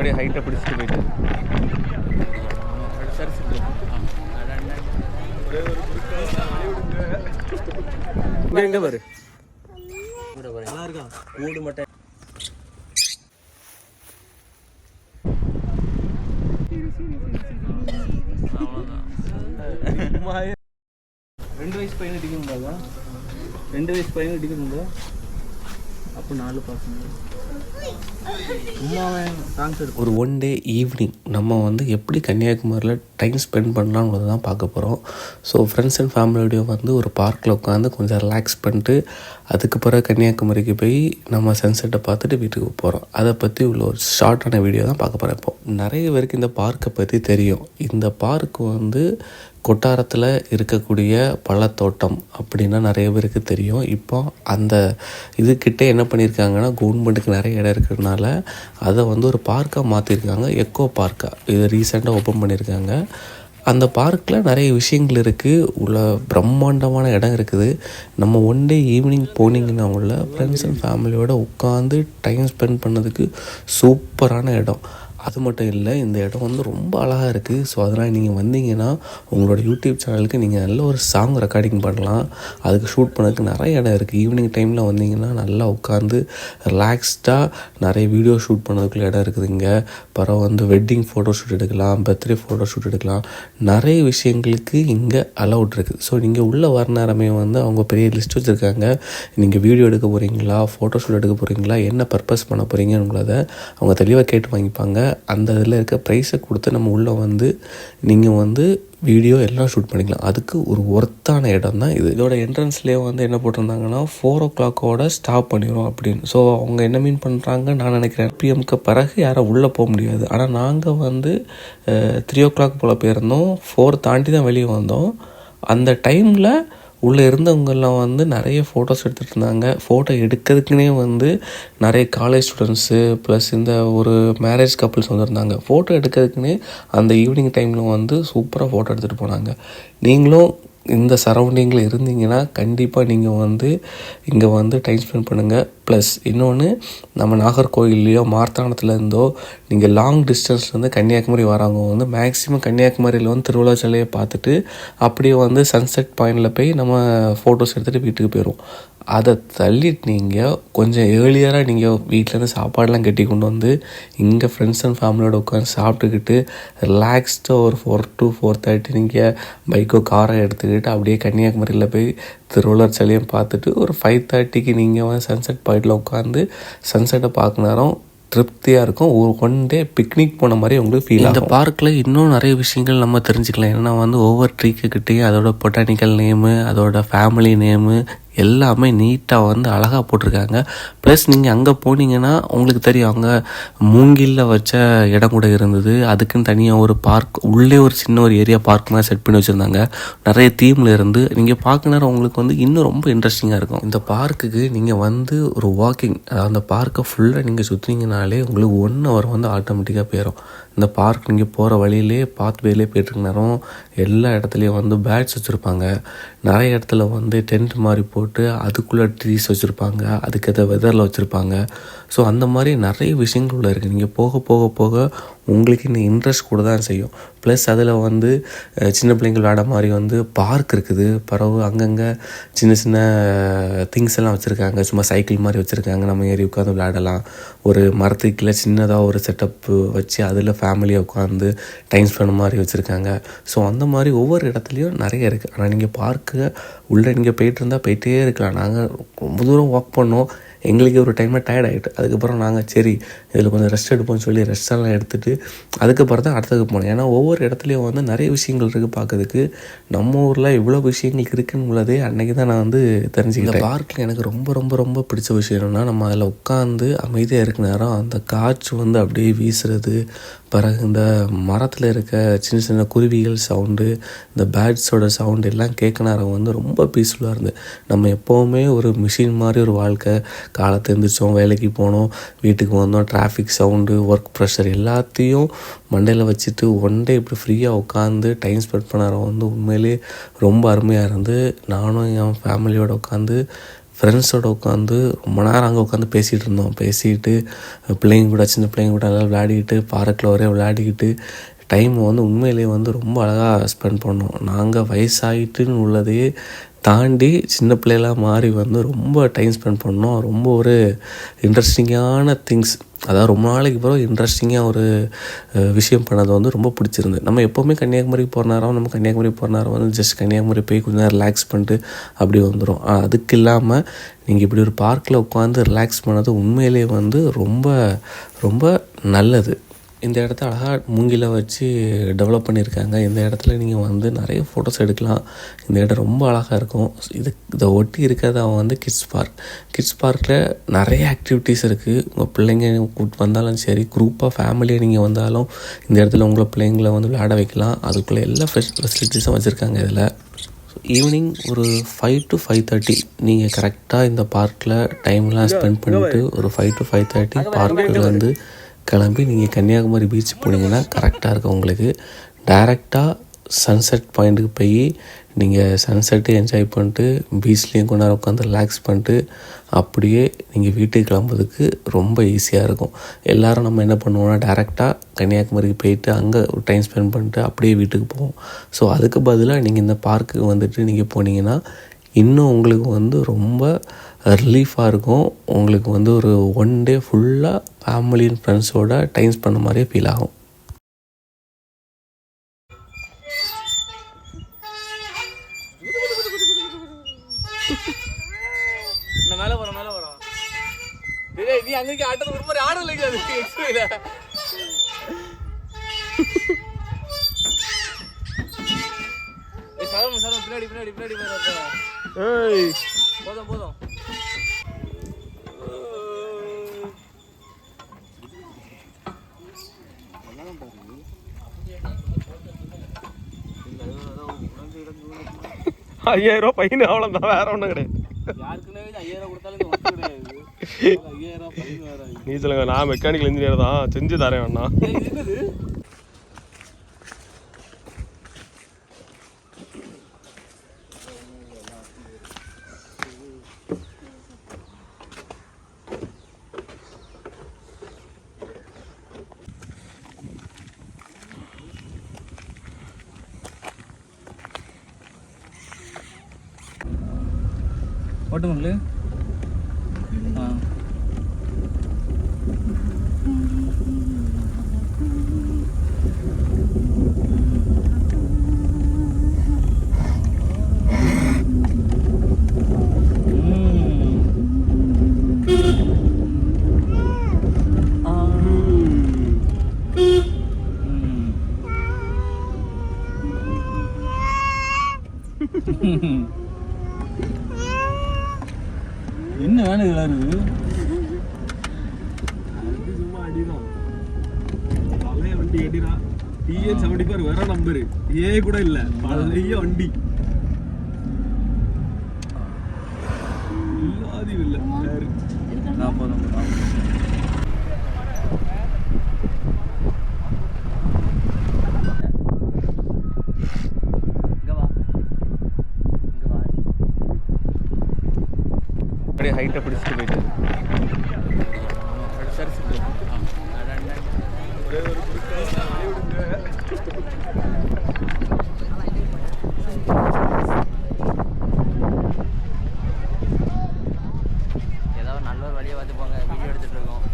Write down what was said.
அப்படியே ஹைட்டை பிடிச்சிட்டு போயிட்டு இங்கே எங்கே பாரு நல்லா இருக்கா கூடு மட்டும் ரெண்டு வயசு பையனை டிக்கெட் 2 வயசு பையனை டிக்கெட் உண்டா அப்போ 4 பசங்க ஒரு 1 டே ஈவினிங் நம்ம வந்து எப்படி கன்னியாகுமரியில் டைம் ஸ்பெண்ட் பண்ணலாம்னு தான் பார்க்க போகிறோம். ஸோ ஃப்ரெண்ட்ஸ் அண்ட் ஃபேமிலியோடய வந்து ஒரு பார்க்கில் உட்காந்து கொஞ்சம் ரிலாக்ஸ் பண்ணிட்டு அதுக்கு பிறகு கன்னியாகுமரிக்கு போய் நம்ம சன்செட்டை பார்த்துட்டு வீட்டுக்கு போகிறோம். அதை பற்றி உள்ள ஒரு ஷார்ட்டான வீடியோ தான் பார்க்க போகிறேன். இப்போ நிறைய பேருக்கு இந்த பார்க்கை பற்றி தெரியும். இந்த பார்க் வந்து கொட்டாரத்தில் இருக்கக்கூடிய பழத்தோட்டம் அப்படின்னா நிறைய பேருக்கு தெரியும். இப்போ அந்த இதுக்கிட்டே என்ன பண்ணியிருக்காங்கன்னா கவர்மெண்ட்டுக்கு நிறைய இடம் இருக்கிறதுனால அதை வந்து ஒரு பார்க்காக மாற்றிருக்காங்க. எக்கோ பார்க்காக இது ரீசெண்டாக ஓப்பன் பண்ணியிருக்காங்க. அந்த பார்க்கில் நிறைய விஷயங்கள் இருக்குது. உள்ள பிரம்மாண்டமான இடம் இருக்குது. நம்ம 1 டே ஈவினிங் போனீங்கன்னா உள்ள ஃப்ரெண்ட்ஸ் அண்ட் ஃபேமிலியோடு உட்காந்து டைம் ஸ்பெண்ட் பண்ணதுக்கு சூப்பரான இடம். அது மட்டும் இல்லை, இந்த இடம் வந்து ரொம்ப அழகாக இருக்குது. ஸோ அதனால் நீங்கள் வந்தீங்கன்னா உங்களோட யூடியூப் சேனலுக்கு நீங்கள் நல்ல ஒரு சாங் ரெக்கார்டிங் பண்ணலாம். அதுக்கு ஷூட் பண்ணதுக்கு நிறைய இடம் இருக்குது. ஈவினிங் டைமில் வந்தீங்கன்னா நல்லா உட்காந்து ரிலாக்ஸ்டாக நிறைய வீடியோ ஷூட் பண்ணதுக்குள்ள இடம் இருக்குதுங்க. அப்புறம் வந்து வெட்டிங் ஃபோட்டோ ஷூட் எடுக்கலாம், பர்த்டே ஃபோட்டோ ஷூட் எடுக்கலாம். நிறைய விஷயங்களுக்கு இங்கே அலவுட் இருக்குது. ஸோ நீங்கள் உள்ளே வர நேரமே வந்து அவங்க பெரிய லிஸ்ட் வச்சுருக்காங்க. நீங்கள் வீடியோ எடுக்க போகிறீங்களா, ஃபோட்டோ ஷூட் எடுக்க போகிறீங்களா, என்ன பர்பஸ் பண்ண போகிறீங்கன்றத அவங்க தெளிவாக கேட்டு வாங்கிப்பாங்க. அந்த இதில் இருக்க ப்ரைஸை கொடுத்து நம்ம உள்ளே வந்து நீங்கள் வந்து வீடியோ எல்லாம் ஷூட் பண்ணிக்கலாம். அதுக்கு ஒரு ஒர்த்தான இடம் தான் இது. இதோட என்ட்ரன்ஸ்லேயே வந்து என்ன போட்டிருந்தாங்கன்னா 4 o'clock ஸ்டாப் பண்ணிடும் அப்படின்னு. ஸோ அவங்க என்ன மீன் பண்ணுறாங்க நான் நினைக்கிறேன், பிஎம்க்கு பிறகு யாரும் உள்ளே போக முடியாது. ஆனால் நாங்கள் வந்து 3 o'clock போல் போயிருந்தோம். 4 தாண்டி தான் வெளியே வந்தோம். அந்த டைமில் உள்ளே இருந்தவங்கெல்லாம் வந்து நிறைய ஃபோட்டோஸ் எடுத்துகிட்டு இருந்தாங்க. ஃபோட்டோ எடுக்கிறதுக்குனே வந்து நிறைய காலேஜ் ஸ்டூடெண்ட்ஸு ப்ளஸ் இந்த ஒரு மேரேஜ் கப்புள்ஸ் வந்துருந்தாங்க. ஃபோட்டோ எடுக்கிறதுக்குனே அந்த ஈவினிங் டைமில் வந்து சூப்பராக ஃபோட்டோ எடுத்துகிட்டு போனாங்க. நீங்களும் இந்த சரௌண்டிங்கில் இருந்தீங்கன்னா கண்டிப்பாக நீங்கள் வந்து இங்கே வந்து டைம் ஸ்பெண்ட் பண்ணுங்கள். ப்ளஸ் இன்னொன்று, நம்ம நாகர்கோவில்லையோ மார்த்தாண்டத்தில் இருந்தோ நீங்கள் லாங் டிஸ்டன்ஸ்லேருந்து கன்னியாகுமரி வரவங்க வந்து மேக்ஸிமம் கன்னியாகுமரியில் வந்து திருவிழா சிலையை பார்த்துட்டு அப்படியே வந்து சன்செட் பாயிண்டில் போய் நம்ம ஃபோட்டோஸ் எடுத்துகிட்டு வீட்டுக்கு போயிடுவோம். அதை தள்ளிட்டு நீங்கள் கொஞ்சம் ஏர்லியராக நீங்கள் வீட்டிலேருந்து சாப்பாடெலாம் கட்டி கொண்டு வந்து இங்கே ஃப்ரெண்ட்ஸ் அண்ட் ஃபேமிலியோட உட்காந்து சாப்பிட்டுக்கிட்டு ரிலாக்ஸ்டாக ஒரு 4 to 4:30 நீங்கள் பைக்கோ காரை எடுத்துக்கிட்டு அப்படியே கன்னியாகுமரியில் போய் திருவள்ளுவர் சிலையும் பார்த்துட்டு ஒரு 5:30 நீங்கள் வந்து சன்செட் பாயிண்டில் உட்காந்து சன்செட்டை பார்க்க நேரம் திருப்தியாக இருக்கும். ஒரு 1 டே பிக்னிக் போன மாதிரி உங்களுக்கு ஃபீல் ஆகும். இந்த பார்க்கில் இன்னும் நிறைய விஷயங்கள் நம்ம தெரிஞ்சுக்கலாம். ஏன்னா வந்து ஒவ்வொரு ட்ரீக்குக்கிட்டேயும் அதோட பொட்டானிக்கல் நேமு, அதோட ஃபேமிலி நேமு எல்லாமே நீட்டாக வந்து அழகாக போட்டிருக்காங்க. ப்ளஸ் நீங்கள் அங்கே போனீங்கன்னா உங்களுக்கு தெரியும், அங்கே மூங்கிலில் வச்ச இடம் கூட இருந்தது. அதுக்குன்னு தனியாக ஒரு பார்க் உள்ளே ஒரு சின்ன ஒரு ஏரியா பார்க் மாதிரி செட் பண்ணி வச்சுருந்தாங்க. நிறைய தீமில் இருந்து நீங்கள் பார்க்க நேரம் உங்களுக்கு வந்து இன்னும் ரொம்ப இன்ட்ரெஸ்டிங்காக இருக்கும். இந்த பார்க்குக்கு நீங்கள் வந்து ஒரு வாக்கிங், அந்த பார்க்கை ஃபுல்லாக நீங்கள் சுற்றினீங்கனாலே உங்களுக்கு 1 hour வந்து ஆட்டோமேட்டிக்காக போயிடும். இந்த பார்க் நீங்கள் போகிற வழியிலே பாத்வேலே போய்ட்டுருக்க நேரம் எல்லா இடத்துலையும் வந்து பேட்ஸ் வச்சுருப்பாங்க. நிறைய இடத்துல வந்து டென்ட் மாதிரி போட்டு அதுக்குள்ளே ட்ரீஸ் வச்சுருப்பாங்க, அதுக்கேற்ற வெதரில் வச்சுருப்பாங்க. ஸோ அந்த மாதிரி நிறைய விஷயங்கள் உள்ள இருக்குது. நீங்கள் போக போக போக உங்களுக்கு இந்த இன்ட்ரெஸ்ட் கூட தான் செய்யும். ப்ளஸ் அதில் வந்து சின்ன பிள்ளைங்கள் விளையாட மாதிரி வந்து பார்க் இருக்குது. பிறகு அங்கங்கே சின்ன சின்ன திங்ஸ் எல்லாம் வச்சுருக்காங்க. சும்மா சைக்கிள் மாதிரி வச்சுருக்காங்க, நம்ம ஏறி உட்காந்து விளையாடலாம். ஒரு மரத்துக்குள்ளே சின்னதாக ஒரு செட்டப்பு வச்சு அதில் ஃபேமிலியாக உட்காந்து டைம் ஸ்பெண்ட் மாதிரி வச்சுருக்காங்க. ஸோ அந்த மாதிரி ஒவ்வொரு இடத்துலையும் நிறைய இருக்குது. ஆனால் நீங்கள் பார்க்க உள்ளே நீங்கள் போயிட்டு இருந்தால் போயிட்டே இருக்கலாம். நாங்கள் ரொம்ப தூரம் வாக் பண்ணோம். எங்களுக்கு ஒரு டைமில் டயர்ட் ஆகிட்டு அதுக்கப்புறம் நாங்கள் சரி இதில் கொஞ்சம் ரெஸ்ட் எடுப்போம்னு சொல்லி ரெஸ்டெல்லாம் எடுத்துகிட்டு அதுக்கப்புறம் தான் அடுத்ததுக்கு போனோம். ஏன்னா ஒவ்வொரு இடத்துலையும் வந்து நிறைய விஷயங்கள் இருக்குது பார்க்கறதுக்கு. நம்ம ஊரில் இவ்வளோ விஷயங்கள் இருக்குன்னு உள்ளதே அன்றைக்கி தான் நான் வந்து தெரிஞ்சுக்கிட்டேன். பார்க்கில் எனக்கு ரொம்ப ரொம்ப ரொம்ப பிடிச்ச விஷயம் என்னென்னா, நம்ம அதில் உட்காந்து அமைதியாக இருக்க நேரம் அந்த காற்று வந்து அப்படியே வீசுறது, பிறகு இந்த மரத்தில் இருக்க சின்ன சின்ன குருவிகள் சவுண்டு, இந்த பேர்ட்ஸோட சவுண்டு எல்லாம் கேட்க நேரம் வந்து ரொம்ப பீஸ்ஃபுல்லாக இருந்து. நம்ம எப்போவுமே ஒரு மிஷின் மாதிரி ஒரு வாழ்க்கை, காலத்தை எழுந்திரிச்சோம், வேலைக்கு போனோம், வீட்டுக்கு வந்தோம், டிராஃபிக் சவுண்டு, ஒர்க் ப்ரெஷர் எல்லாத்தையும் மண்டையில் வச்சுட்டு 1 டே இப்படி ஃப்ரீயாக உட்காந்து டைம் ஸ்பெண்ட் பண்ண வந்து உண்மையிலே ரொம்ப அருமையாக இருந்து நானும் என் ஃபேமிலியோடு உட்காந்து ஃப்ரெண்ட்ஸோடு உட்காந்து ரொம்ப நேரம் அங்கே உட்காந்து பேசிகிட்டு இருந்தோம். பேசிக்கிட்டு பிள்ளைங்க கூட, சின்ன பிள்ளைங்க கூட எல்லாம் விளையாடிக்கிட்டு, பார்க்கில் ஒரே விளையாடிக்கிட்டு டைமை வந்து உண்மையிலேயே வந்து ரொம்ப அழகாக ஸ்பெண்ட் பண்ணோம். நாங்கள் வயசாகிட்டுன்னு உள்ளதையே தாண்டி சின்ன பிள்ளைலாம் மாறி வந்து ரொம்ப டைம் ஸ்பெண்ட் பண்ணோம். ரொம்ப ஒரு இன்ட்ரெஸ்டிங்கான திங்ஸ், அதாவது ரொம்ப நாளைக்கு பிறகு இன்ட்ரெஸ்டிங்காக ஒரு விஷயம் பண்ணது வந்து ரொம்ப பிடிச்சிருந்து. நம்ம எப்போவுமே கன்னியாகுமரிக்கு போகிற நேரம் வந்து ஜஸ்ட் கன்னியாகுமரி போய் கொஞ்சம் நேரம் ரிலாக்ஸ் பண்ணிட்டு அப்படி வந்துடும். அதுக்கு இல்லாமல் நீங்கள் இப்படி ஒரு பார்க்கில் உட்காந்து ரிலாக்ஸ் பண்ணது உண்மையிலே வந்து ரொம்ப ரொம்ப நல்லது. இந்த இடத்த அழகாக மூங்கில வச்சு டெவலப் பண்ணியிருக்காங்க. இந்த இடத்துல நீங்கள் வந்து நிறைய ஃபோட்டோஸ் எடுக்கலாம். இந்த இடம் ரொம்ப அழகாக இருக்கும். இதை ஒட்டி இருக்கிறது வந்து கிட்ஸ் பார்க்கில் நிறைய ஆக்டிவிட்டீஸ் இருக்குது. உங்கள் பிள்ளைங்க கூப்பிட்டு வந்தாலும் சரி, குரூப்பாக ஃபேமிலியாக நீங்கள் வந்தாலும் இந்த இடத்துல உங்களை பிள்ளைங்களை வந்து விளையாட வைக்கலாம். அதுக்குள்ளே எல்லா ஃபெசிலிட்டிஸும் வச்சுருக்காங்க. இதில் ஈவினிங் ஒரு 5 to 5:30 நீங்கள் கரெக்டாக இந்த பார்க்கில் டைம்லாம் ஸ்பெண்ட் பண்ணிவிட்டு ஒரு 5 to 5:30 பார்க்கில் வந்து கிளம்பி நீங்கள் கன்னியாகுமரி பீச் போனீங்கன்னா கரெக்டாக இருக்கும். உங்களுக்கு டைரெக்டாக சன்செட் பாயிண்ட்டுக்கு போய் நீங்கள் சன்செட்டை என்ஜாய் பண்ணிட்டு பீச்லேயும் கொஞ்ச நேரம் உட்காந்து ரிலாக்ஸ் பண்ணிட்டு அப்படியே நீங்கள் வீட்டுக்கு கிளம்புறதுக்கு ரொம்ப ஈஸியாக இருக்கும். எல்லோரும் நம்ம என்ன பண்ணுவோம்னா டைரெக்டாக கன்னியாகுமரிக்கு போயிட்டு அங்கே ஒரு டைம் ஸ்பெண்ட் பண்ணிட்டு அப்படியே வீட்டுக்கு போவோம். ஸோ அதுக்கு பதிலாக நீங்கள் இந்த பார்க்குக்கு வந்துட்டு நீங்கள் போனீங்கன்னா இன்னும் உங்களுக்கு வந்து ரொம்ப ரிலீஃபாக இருக்கும். உங்களுக்கு வந்து ஒரு 1 day ஃபுல்லாக ஃபேமிலி அண்ட் ஃப்ரெண்ட்ஸோட டைம் ஸ்பெண்ட் மாதிரியே ஃபீல் ஆகும். மேலே வரோம் நீ அங்கே ஆட்டது ஒரு மாதிரி ஆடல பின்னாடி போதும் ₹5000 ஃபைன், அவ்வளோதான், வேற ஒன்றும் கிடையாது. யாருக்குன்னே 5000 கொடுத்தாலும் கிடையாது. 5000 ஃபைன் வேற. நீ சொல்லுங்க, நான் மெக்கானிக்கல் இன்ஜினியர் தான், செஞ்சு தரேன் வேணா. ஓட்டுங்களே என்ன வேணும் இதெல்லாம் சும்மா அடிதான். பழைய வண்டி அடிடா. TN74 வேற நம்பரு, ஏ கூட இல்ல, பழைய வண்டி. இல்லாதி இல்ல நான் போதும். அப்படியே ஹைட்டை பிடிச்சிட்டு போயிட்டு ஏதாவது நல்ல ஒரு வழியை பார்த்து போங்க. வீடியோ எடுத்துகிட்டு இருக்கோம்.